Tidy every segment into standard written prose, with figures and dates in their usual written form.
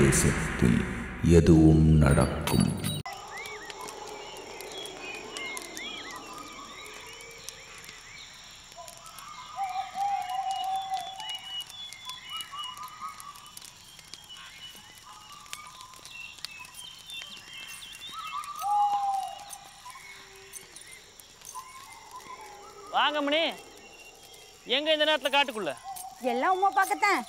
பிரதேசத்தில் எதுவும் நடக்கும். வாங்க மணி, எங்க இந்த நேரத்துல காட்டுக்குள்ள? எல்லாம் உமா பார்க்கத்தான்.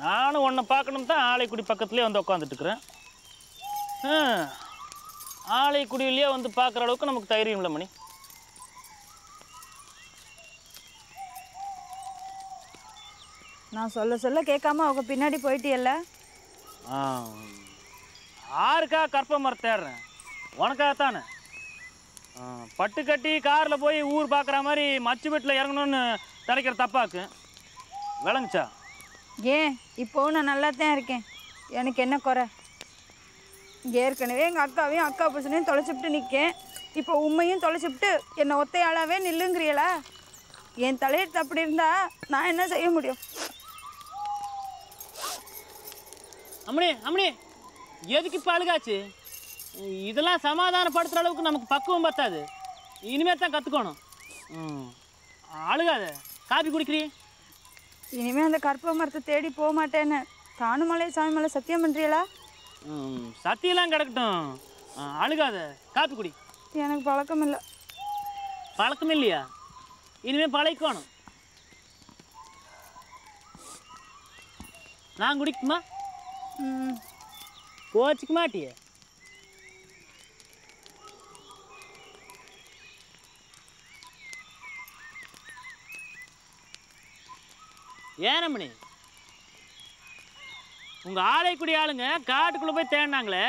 நானும் உன்னை பார்க்கணும் தான் ஆலைக்குடி பக்கத்துலேயே வந்து உட்காந்துட்டு இருக்கிறேன். ஆலைக்குடியிலேயே வந்து பார்க்குற அளவுக்கு நமக்கு தைரியம் இல்லை மணி. நான் சொல்ல சொல்ல கேட்காம அவங்க பின்னாடி போயிட்டியல்ல. ஆறுக்கா கற்ப மரம் தேடுறேன், உனக்காகத்தானே. பட்டு கட்டி காரில் போய் ஊர் பார்க்குற மாதிரி மச்சு வீட்டில் இறங்கணும்னு நினைக்கிற தப்பாக்கு விளங்குச்சா? ஏன் இப்போவும் நான் நல்லா தான் இருக்கேன், எனக்கு என்ன குறை? ஏற்கனவே எங்கள் அக்காவையும் அக்கா பசனையும் தொலைச்சிவிட்டு நிற்கேன், இப்போ உண்மையும் தொலைச்சிவிட்டு என்னை ஒத்தையாளாவே நில்லுங்கிறியலா? என் தலையெடுத்து அப்படி இருந்தா நான் என்ன செய்ய முடியும்? அம்மனி அம்மனி, எதுக்கு இப்போ அழுகாச்சு? இதெல்லாம் சமாதானப்படுத்துகிற அளவுக்கு நமக்கு பக்குவம் பத்தாது, இனிமேல் தான் கற்றுக்கணும். அழுகாத, காப்பி குடிக்கிறீ? இனிமேல் அந்த கற்ப மரத்தை தேடி போக மாட்டேன்னு தானுமலை சாமி மலை சத்தியம் பண்ணுறீங்களா? சத்தியெல்லாம் கிடக்கட்டும், அழுகாத, காப்பி குடி. எனக்கு பழக்கம் இல்லை. பழக்கம் இல்லையா? இனிமேல் பழக்கணும். நான் குடிக்குமா? கோச்சிக்க மாட்டிய? ஏனமணி, உங்க ஆலைக்குடி ஆளுங்க காட்டுக்குள்ள போய் தேடினாங்களே,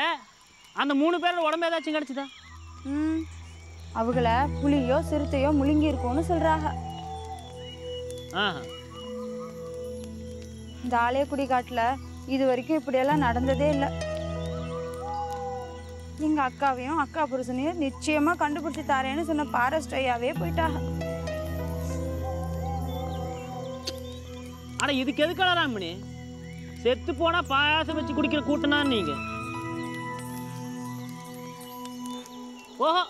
அந்த 3 பேரோட உடம்பு ஏதாச்சும் கிடைச்சுதா? அவங்கள புலியோ சிறுத்தையோ முழுங்கி இருக்கும்னு சொல்றாங்க. இந்த ஆலைக்குடி காட்டுல இது வரைக்கும் இப்படியெல்லாம் நடந்ததே இல்லை. எங்க அக்காவையும் அக்கா புருஷனையும் நிச்சயமா கண்டுபிடிச்சு தாரேன்னு சொன்ன ஃபாரஸ்ட் ஐயாவே போயிட்டாங்க. ஆனா இதுக்கு எதுக்காக ராமணி? செத்து போனா பாயாசம் வச்சு குடிக்கிற கூட்டம்னா நீங்க. ஓஹோ,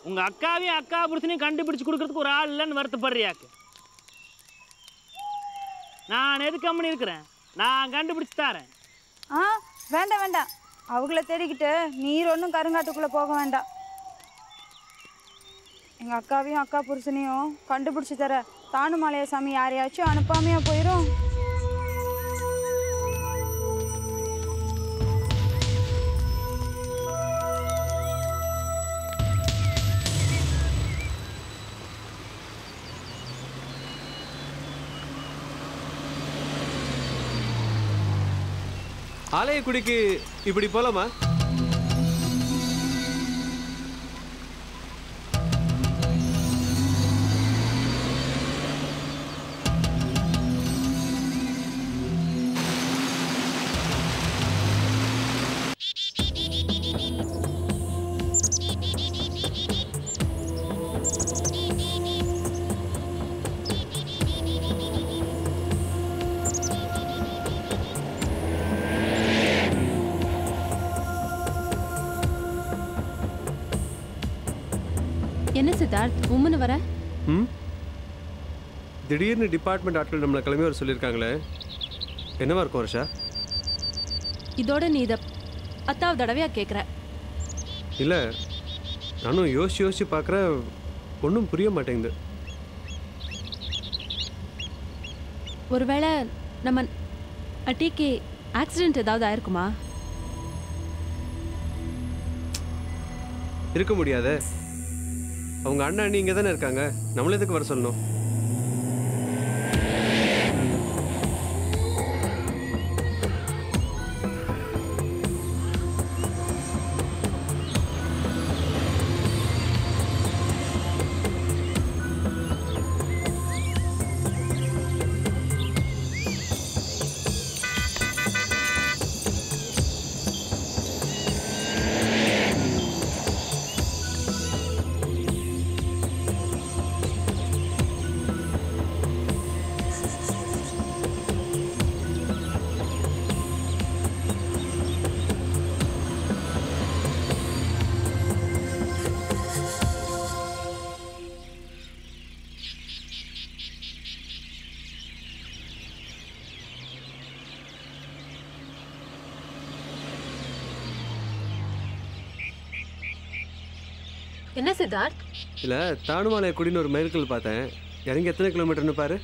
உங்க அக்காவையும் அக்கா புருஷனையும் கண்டுபிடிச்சு கொடுக்கறதுக்கு ஒரு ஆள் இல்லைன்னு வருத்தப்படுறியாக்கு? நான் எது கம்பெனி இருக்கிறேன், நான் கண்டுபிடிச்சு தரேன். வேண்டாம் வேண்டாம், அவங்கள தேடிக்கிட்டு நீர் ஒன்றும் கருங்காட்டுக்குள்ள போக வேண்டாம். எங்க அக்காவையும் அக்கா புருஷனையும் கண்டுபிடிச்சு தர தானுமலைய சாமி யாரையாச்சும் அனுப்பாமையா போயிடும். ஆலயக்குடிக்கு இப்படி போலாமா? என்ன சித்தார்த் உம்முன்னு வர? திடீர்னு டிபார்ட்மெண்ட் ஆட்கள் நம்மளை கிளம்பி வர சொல்லியிருக்காங்களே, என்னவா இருக்கும் வருஷா? இதோட நீ இதை 10வது தடவையா கேட்குற? இல்லை, நானும் யோசிச்சு பார்க்குறேன், ஒன்றும் புரிய மாட்டேங்குது. ஒருவேளை நம்ம அட்டிக்கு ஆக்சிடென்ட் ஏதாவது ஆயிருக்குமா? இருக்க முடியாத, அவங்க அண்ணா அண்ணி இங்கே தானே இருக்காங்க, நம்மள எதுக்கு வர சொல்லணும்? என்ன சித்தார்த்? இல்லை, தானுமாலை குடின்னு ஒரு மைல்கல் பார்த்தேன். இறங்கி எத்தனை கிலோமீட்டர்னு பாரு.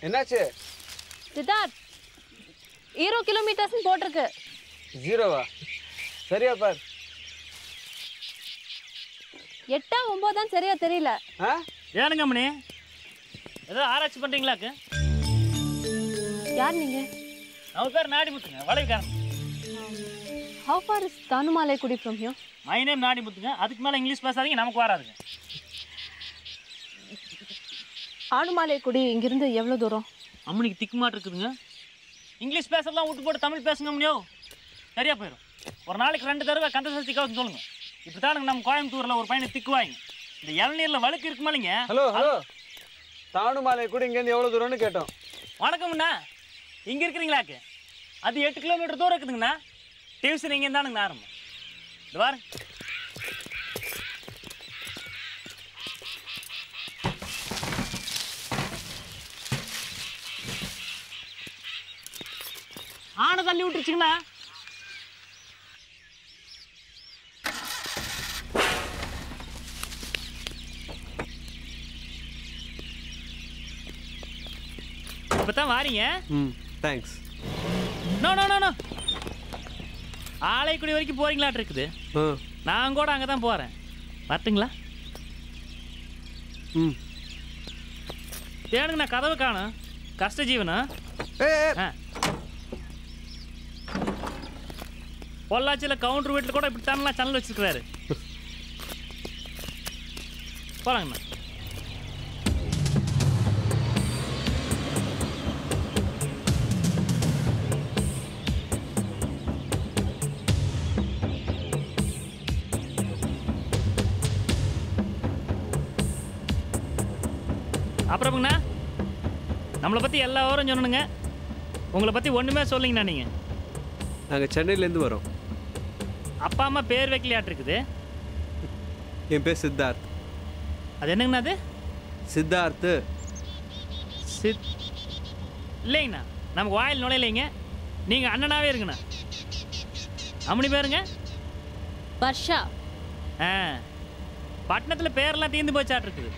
என்னாச்சு? சித்தார்த் 0 கிலோமீட்டர்ஸ் போட்டிருக்கு. 0வா? சரியா பார். 8 9 சரியா தெரியல. ஏனுங்க அம்மனி, ஏதோ ஆராய்ச்சி பண்ணுறீங்களாக்கு? யார் நீங்க? நம்ம பேர் நாடிமுத்துங்க, வளைவுக்காரன். How far is Thanumalaikudi from here? My name நாடிமுத்துங்க. அதுக்கு மேலே இங்கிலீஷ் பேசாதீங்க, நமக்கு வராதுங்க. தானுமாலைக்குடி இங்கிருந்து எவ்வளோ தூரம்? அம்மனிக்கு திக்குமாட்டு இருக்குதுங்க. இங்கிலீஷ் பேசலாம் விட்டு போட்டு தமிழ் பேசுங்க அம்மனியோ, சரியா போயிடும். ஒரு நாளைக்கு 2 தடவை கந்த சஷ்டி கவசம் சொல்லுங்க. இப்படி தானுங்க நம்ம கோயம்புத்தூரில் ஒரு பையனை திக்குவாங்க. இந்த இளநீரில் வழுக்கு இருக்குமாலிங்க. ஹலோ ஹலோ, தானுமாலை கூட இங்கேருந்து எவ்வளோ தூரம்னு கேட்டோம். வணக்கம்ண்ணா, இங்கே இருக்கிறீங்களாக்கு? அது 8 கிலோமீட்டர் தூரம் இருக்குதுங்கண்ணா. டியூஷன் இங்கே தானுங்கண்ணா ஆரம்பம். இது பாருங்க. ஆனை தள்ளி விட்டுருச்சுங்கண்ணா. இப்போ தான் வாரீங்க? Thanks. No no no no, Alaikudi வரைக்கும் போகிறீங்களாட்டு இருக்குது. நான் கூட அங்கே தான் போகிறேன், வரட்டுங்களா? தேனுங்க, நான் கதவு காணும். கஷ்ட ஜீவனா? பொள்ளாச்சியில் கவுண்டர் வீட்டில் கூட இப்படி தானலாம் சேனல் வச்சுருக்கிறாரு. போகலாங்கண்ணா. அப்புறம்ங்கண்ணா, நம்மளை பற்றி எல்லா விவரம் சொல்லணுங்க. உங்களை பற்றி ஒன்றுமே சொல்லிங்கண்ணா. நீங்கள்? நாங்கள் சென்னையிலேருந்து வரோம். அப்பா அம்மா பேர் வைக்கலையாட்டு இருக்குது. என் பேர் சித்தார்த். அது என்னங்கண்ணா? அது சித்தார்த்து. இல்லைங்கண்ணா, நமக்கு வாயில் நுழையிலைங்க. நீங்கள் அண்ணனாவே இருக்குண்ணா. அம்மனி பேருங்க? வர்ஷா. பட்டணத்தில் பேரெல்லாம் தீர்ந்து போச்சாட்டு இருக்குது.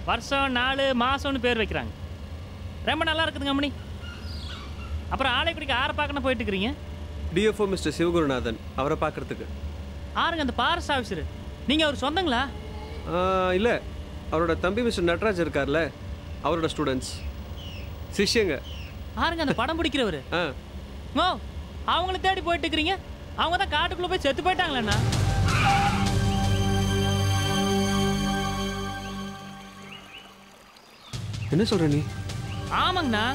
வருஷம், நாள், மாதம்னு பேர் வைக்கிறாங்க. ரொம்ப நல்லா இருக்குதுங்க அம்மனி. அப்புறம் ஆலைக்குடிக்கு ஆரை பார்க்கணும் போயிட்டு இருக்கிறீங்க? டிஎஃப்ஓ மிஸ்டர் சிவகுருநாதன், அவரை பார்க்குறதுக்கு. ஆறுங்க அந்த ஃபாரஸ்ட் ஆஃபீஸரு. நீங்கள் அவர் சொந்தங்களா? இல்லை, அவரோட தம்பி மிஸ்டர் நட்ராஜ் இருக்கார்ல, அவரோட ஸ்டூடெண்ட்ஸ், சிஷ்யங்க. ஆறுங்க அந்த படம் பிடிக்கிறவர். ஓ, அவங்கள தேடி போயிட்டு இருக்கிறீங்க. அவங்க தான் காட்டுக்குள்ளே போய் செத்து போயிட்டாங்களேண்ணா. என்ன சொல்கிற நீ? ஆமாங்கண்ணா,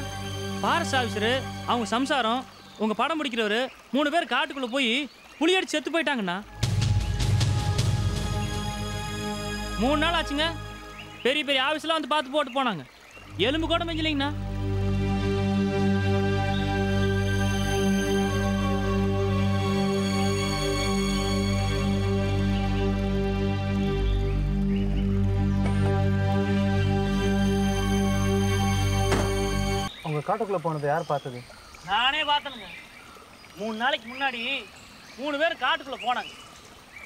ஃபாரஸ்ட் ஆஃபீஸரு, அவங்க சம்சாரம், உங்கள் படம் பிடிக்கிறவர் 3 பேர் காட்டுக்குள்ளே போய் புளியடிச்சு செத்து போயிட்டாங்கண்ணா. 3 நாள் ஆச்சுங்க. பெரிய பெரிய ஆஃபீஸ்லாம் வந்து பார்த்து போட்டு போனாங்க. எலும்பு கூட மெஞ்சலைங்கண்ணா. உங்கள் காட்டுக்குள்ளே போனது யார் பார்த்தது? நானே பார்த்தேனுங்க. 3 நாளைக்கு முன்னாடி 3 பேர் காட்டுக்குள்ளே போனாங்க.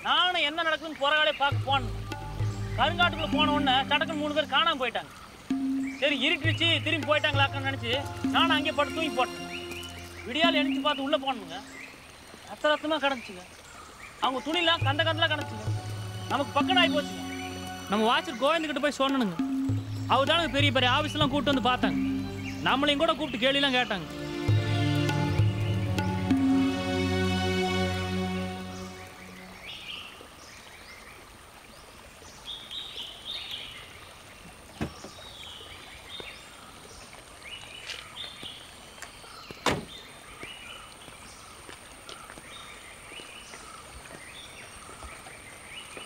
நானும் என்ன நடக்குதுன்னு புறகாலே பார்க்க போனேன். கருங்காட்டுக்குள்ளே போன உடனே சடக்குன்னு 3 பேர் காணாமல் போயிட்டாங்க. சரி, இருட்டுச்சு, திரும்பி போயிட்டாங்களாக்கன்னு நினச்சி நானும் அங்கேயே பட்டு தூங்கி போட்டேன். விடியால் எழுச்சி பார்த்து உள்ளே போனோமுங்க. ரத்தமாக கிடந்துச்சுங்க. அவங்க துணிலாம் கந்தலாம் கிடந்துச்சுங்க. நமக்கு பக்கம் ஆகி போச்சுங்க. நம்ம வாட்சர் கோவிந்துக்கிட்ட போய் சொன்னனுங்க. அவர் தானே பெரிய பெரிய ஆஃபீஸ்லாம் கூப்பிட்டு வந்து பார்த்தாங்க. நம்மளையும் கூட கூப்பிட்டு கேள்விலாம் கேட்டாங்க.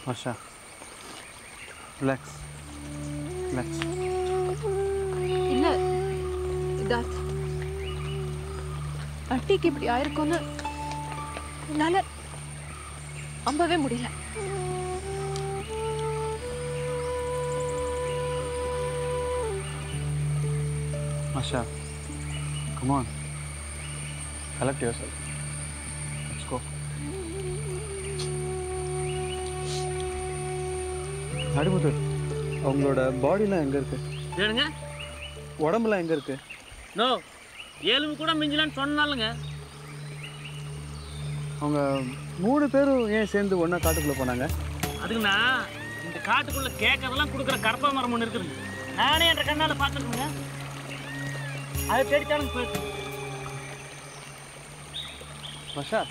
Varsha, relax relax. இல்லை சித்தார்த், அட்டிக்கு இப்படி ஆயிருக்கும்னு என்னால் நம்பவே முடியல. Asha, come on. Collect yourself. Let's go. அடிமுத்து, அவங்களோட பாடிலாம் எங்கே இருக்கு? ஏனுங்க? உடம்புலாம் எங்கே இருக்கு? நோ, எலும்பு கூட மிஞ்சலான்னு சொன்னாலுங்க. அவங்க 3 பேரும் ஏன் சேர்ந்து ஒன்றா காட்டுக்குள்ளே போனாங்க? அதுக்குண்ணா இந்த காட்டுக்குள்ள கேட்கறதெல்லாம் கொடுக்குற கற்ப மரம் ஒன்று இருக்குதுங்க. நானே என்ற கண்ணால் பார்த்துருக்குங்க. அதை தேடித்தாலும் போயிருக்கு. மஷா,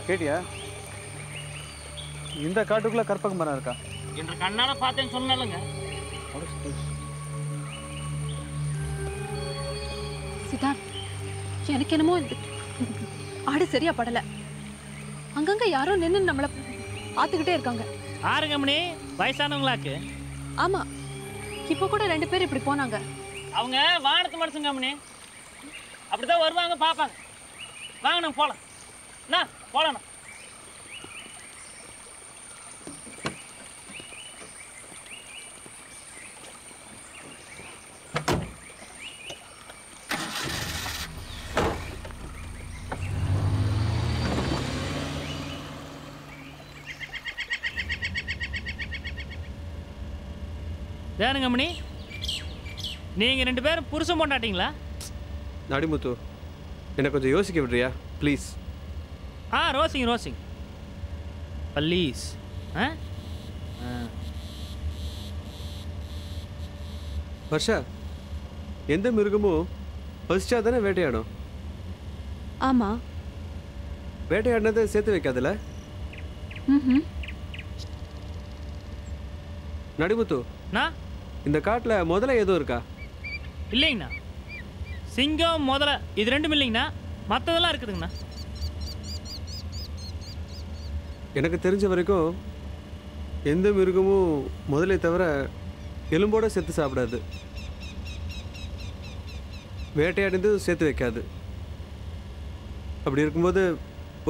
கேட்டியா? இந்த காட்டுக்குள்ளே கற்பக மரம் இருக்கா? என்ற கண்ணால் பார்த்தேன்னு சொன்னாலுங்க. சித்தார்த், எனக்கு என்னமோ இந்த ஆடு சரியா படல. அங்கங்க யாரோ நின்று நம்மள பார்த்துக்கிட்டே இருக்காங்க. ஆறுங்க மணி, வயசானவங்களாக்கு. ஆமா, இப்போ கூட 2 பேர் இப்படி போனாங்க. அவங்க வானத்து மனுஷங்க மணி. அப்படிதான் வருவாங்க, பார்ப்பாங்க. வாங்க நம்ம போகலாம். என்ன போகலாம்? வேணுங்க மணி, நீங்கள் 2 பேரும் புருஷன் போட்டாட்டிங்களா? அடிமுத்து, என்னை கொஞ்சம் யோசிக்க விடுறியா ப்ளீஸ்? Rosing please. வர்ஷா, எந்த மிருகமும் பசிச்சா தானே வேட்டையாடும். ஆமா. வேட்டையாடினதை சேர்த்து வைக்காதுல்ல? நடிமுத்து, இந்த காட்டில் முதல்ல எதுவும் இருக்கா? இல்லைங்கண்ணா. சிங்கம் முதல்ல இது 2ம் இல்லைங்கண்ணா. மற்றதெல்லாம் இருக்குதுங்கண்ணா. எனக்கு தெரிஞ்ச வரைக்கும் எந்த மிருகமும் முதலை தவிர எலும்போட சேர்த்து சாப்பிடாது, வேட்டையாடிந்து சேர்த்து வைக்காது. அப்படி இருக்கும்போது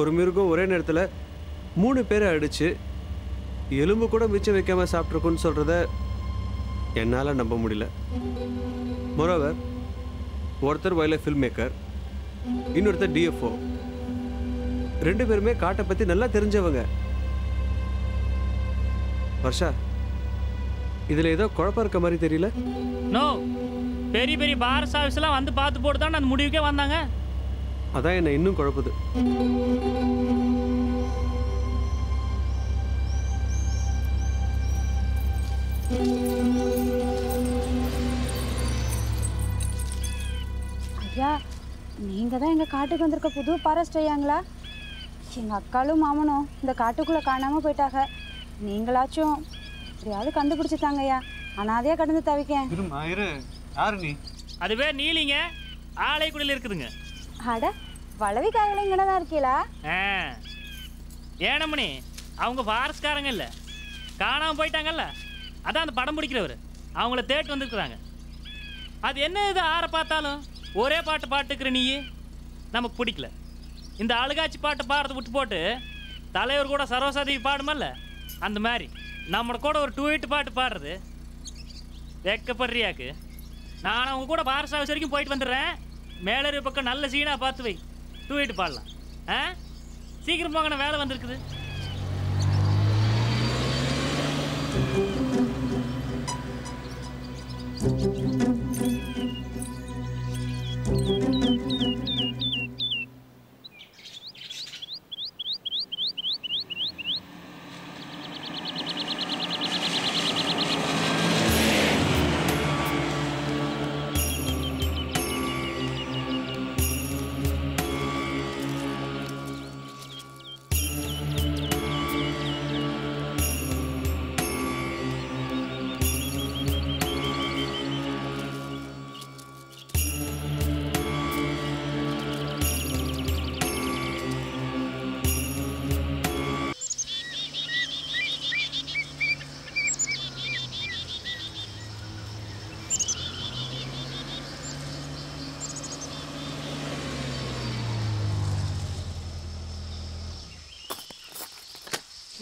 ஒரு மிருகம் ஒரே நேரத்தில் 3 பேரை அடித்து எலும்பு கூட மிச்சம் வைக்காமல் சாப்பிட்ருக்குன்னு சொல்கிறத என்னால் நம்ப முடியல. மொரோவர், ஒருத்தர் வைல்ட் லைஃப் ஃபில்ம் மேக்கர், இன்னொருத்தர் டிஎஃப்ஓ. 2 பேருமே காட்டை பற்றி நல்லா தெரிஞ்சவங்க. வர்ஷா, இதில் ஏதோ குழப்பம் இருக்க மாதிரி தெரியல. நோ, பெரிய பெரிய பாரஸ் ஆஃபீஸ்லாம் வந்து பார்த்து போட்டு தான் அந்த முடிவுக்கே வந்தாங்க. அதான் என்னை இன்னும் குழப்புது. ஐயா, நீங்கள் தான் எங்கள் காட்டுக்கு வந்திருக்க புது ஃபாரஸ்ட் ஐயாங்களா? எங்கள் அக்காலும் மாமனும் இந்த காட்டுக்குள்ளே காணாமல் போயிட்டாங்க. நீங்களாச்சும் எப்படியாவது கண்டுபிடிச்சிட்டாங்க ஐயா. அனாதையாக கடந்து தவிக்கேன். யாரு நீ? அதுவே நீலிங்க, ஆலைக்குடியில் இருக்குதுங்க. அட, வளவிக்காரங்களும் இங்கே தான் இருக்கீங்களா? ஏனமணி, அவங்க ஃபாரஸ்ட்காரங்க இல்லை, காணாமல் போயிட்டாங்கல்ல. அதான் அந்த படம் பிடிக்கிறவர் அவங்கள தேட்டு வந்துருக்குறாங்க. அது என்ன இது, ஆற பார்த்தாலும் ஒரே பாட்டு பாட்டுக்கிற நீ நமக்கு பிடிக்கல. இந்த அழுகாட்சி பாட்டு பாடுறத விட்டு போட்டு தலைவர் கூட சரோசாதேவி பாடுமல்ல, அந்த மாதிரி நம்ம கூட ஒரு 2 பாட்டு பாடுறது வெக்கப்படுறியாக்கு. நான் அவங்க கூட பாரஸ் ஆஃபீஸ் வரைக்கும் போயிட்டு வந்துடுறேன். மேலே பக்கம் நல்ல சீனாக பார்த்து வை, 2 பாடலாம். சீக்கிரம் போங்க, வேலை வந்திருக்குது.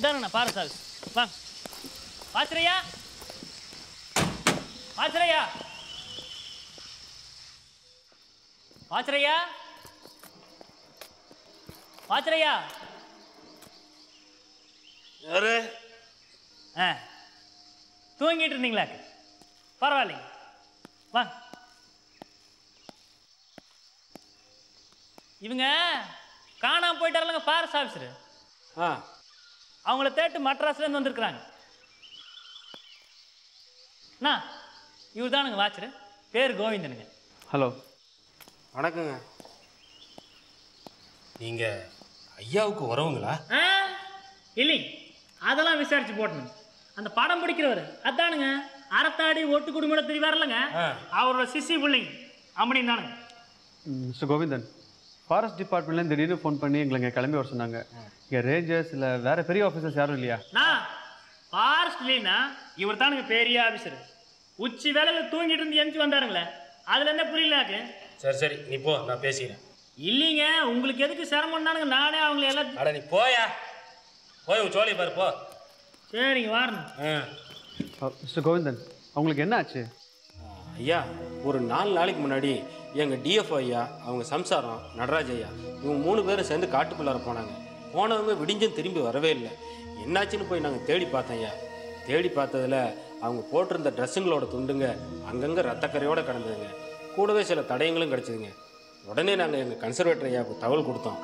இதாங்கண்ணா பாரஸ் ஆஃபீஸ். வாங்க ஆசிரியா, ஆசிரியா. வாச்சரையா வாச்சரையா யாரு? ஆ தூங்கிட்டு இருந்தீங்களா? பரவாயில்லைங்க, வா. இவங்க காணாம போயிட்டாருலங்க ஃபாரஸ்ட் ஆஃபீஸரு. அவங்கள தேட்டு மட்ராஸ்லேருந்து வந்திருக்கிறாங்க. அண்ணா இவர் தானுங்க வாட்சரு, பேர் கோவிந்தனுங்க. ஹலோ, வணக்கங்க. நீங்க ஐயாவுக்கு வரவுங்களா? இல்லைங்க, அதெல்லாம் விசாரிச்சு போட்டணுங்க. அந்த படம் பிடிக்கிறவர் அதானுங்க, அறத்தாடி ஒட்டு குடும்பட தெரிவார்லங்க, அவரோட சிசி பிள்ளைங்க அப்படின்னு தானுங்க. மிஸ்டர் கோவிந்தன், ஃபாரஸ்ட் டிபார்ட்மெண்ட்லேருந்து திடீர்னு ஃபோன் பண்ணி எங்களை இங்கே கிளம்பி வர சொன்னாங்க. இங்கே ரேஞ்சர்ஸ் இல்லை வேறு பெரிய ஆஃபீஸர்ஸ் யாரும் இல்லையா? ஃபாரஸ்ட் இல்லைன்னா இவர் தானுங்க பெரிய ஆஃபீஸர். உச்சி வேலையில் தூங்கிட்டு இருந்து எந்திச்சு வந்தாருங்களே, அதுல என்ன புரியலாக்கு? சரி சரி, நீ போ, நான் பேசிக்கிறேன். இல்லைங்க, உங்களுக்கு எதுக்கு சிரமம்னானுங்க, நானே அவங்கள எல்லாம். அட நீ போயா, போய் உன் சோழியை பாரு, போ. சரிங்க, வரணும். மிஸ்டர் கோவிந்தன், அவங்களுக்கு என்ன ஆச்சு? ஐயா, ஒரு 4 நாளைக்கு முன்னாடி எங்கள் டிஎஃப்ஓ ஐயா, அவங்க சம்சாரம் நடராஜ் ஐயா, இவங்க 3 பேரும் சேர்ந்து காட்டுக்குள்ளார போனாங்க. போனவங்க விடிஞ்சும் திரும்பி வரவே இல்லை. என்னாச்சுன்னு போய் நாங்கள் தேடி பார்த்தோம் ஐயா. தேடி பார்த்ததில் அவங்க போட்டிருந்த ட்ரெஸ்ஸுங்களோட துண்டுங்க அங்கங்கே ரத்தக்கரையோடு கிடந்ததுங்க. கூடவே சில தடயங்களும் கிடச்சிதுங்க. உடனே நாங்கள் எங்கள் கன்சர்வேட்டர் ஐயாவுக்கு தகவல் கொடுத்தோம்.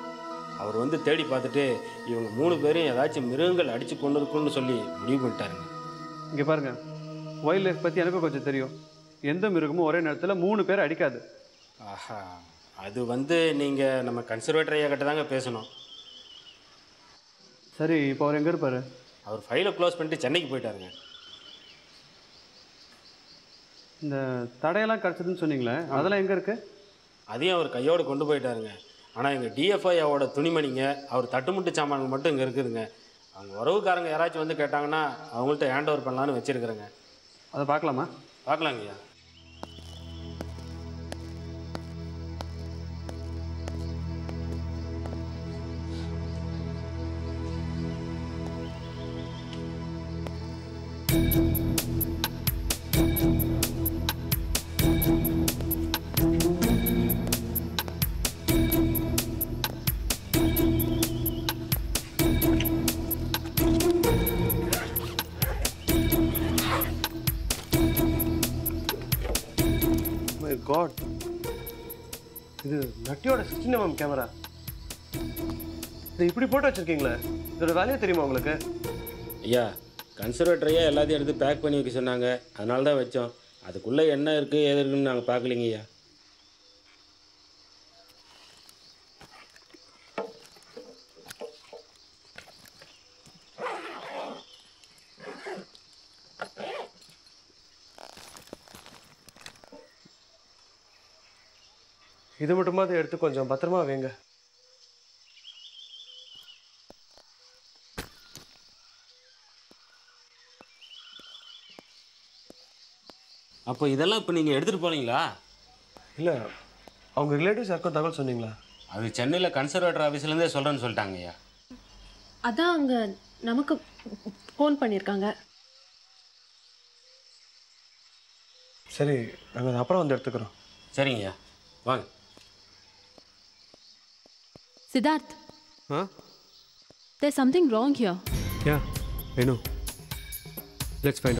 அவர் வந்து தேடி பார்த்துட்டு இவங்க 3 பேரையும் ஏதாச்சும் மிருகங்கள் அடித்து கொண்டு இருக்குன்னு சொல்லி முடிவு பண்ணிட்டாருங்க. இங்கே பாருங்கள், வைல்ட் லைஃப் பற்றி எனக்கும் கொஞ்சம் தெரியும். எந்த மிருகமும் ஒரே நேரத்தில் 3 பேரை அடிக்காது. ஆஹா, அது வந்து நீங்கள் நம்ம கன்சர்வேட்டர் ஐயா கிட்ட தாங்க பேசணும். சரி, இப்போ அவர் எங்கே இருப்பார்? அவர் ஃபைலை க்ளோஸ் பண்ணிட்டு சென்னைக்கு போயிட்டாருங்க. இந்த தடையெல்லாம் கிடச்சதுன்னு சொன்னீங்களே, அதெல்லாம் எங்கே இருக்குது? அதையும் அவர் கையோடு கொண்டு போயிட்டாருங்க. ஆனால் எங்கள் டிஎஃப்ஐயோட துணிமணிங்க, அவர் தட்டுமுட்டு சாமான்கள் மட்டும் இங்கே இருக்குதுங்க. அவங்க உறவுக்காரங்க யாராச்சும் வந்து கேட்டாங்கன்னா அவங்கள்ட்ட ஹேண்ட் ஓவர் பண்ணலான்னு வச்சுருக்குறேங்க. அதை பார்க்கலாமா? பார்க்கலாங்கய்யா. காட், இது நட்டியோட 16mm கேமரா. இது இப்படி போட்டு வச்சிருக்கீங்களே, இதோட வேலையே தெரியுமா உங்களுக்கு? ஐயா, கன்சர்வேட்டர் ஐயா எல்லாத்தையும் எடுத்து பேக் பண்ணி வைக்க சொன்னாங்க, அதனால தான் வச்சோம். அதுக்குள்ளே என்ன இருக்குது ஏது இருக்குன்னு நாங்கள் பார்க்கலிங்க ஐயா. இது மட்டுமாவது எடுத்து கொஞ்சம் பத்திரமா வைங்க. அப்போ இதெல்லாம் இப்போ நீங்கள் எடுத்துகிட்டு போனீங்களா? இல்லை, அவங்க ரிலேட்டிவ்ஸ் யாருக்கும் தகவல் சொன்னீங்களா? அது சென்னையில் கன்சர்வேட்டர் ஆஃபீஸ்லேருந்தே சொல்கிறேன்னு சொல்லிட்டாங்க ஐயா. அதான் அவங்க நமக்கு ஃபோன் பண்ணியிருக்காங்க. சரி, நாங்கள் அதை அப்புறம் வந்து எடுத்துக்கிறோம். சரிங்கய்யா, வாங்க. Siddharth, Huh? there's something wrong here. Yeah, I know. Let's find out.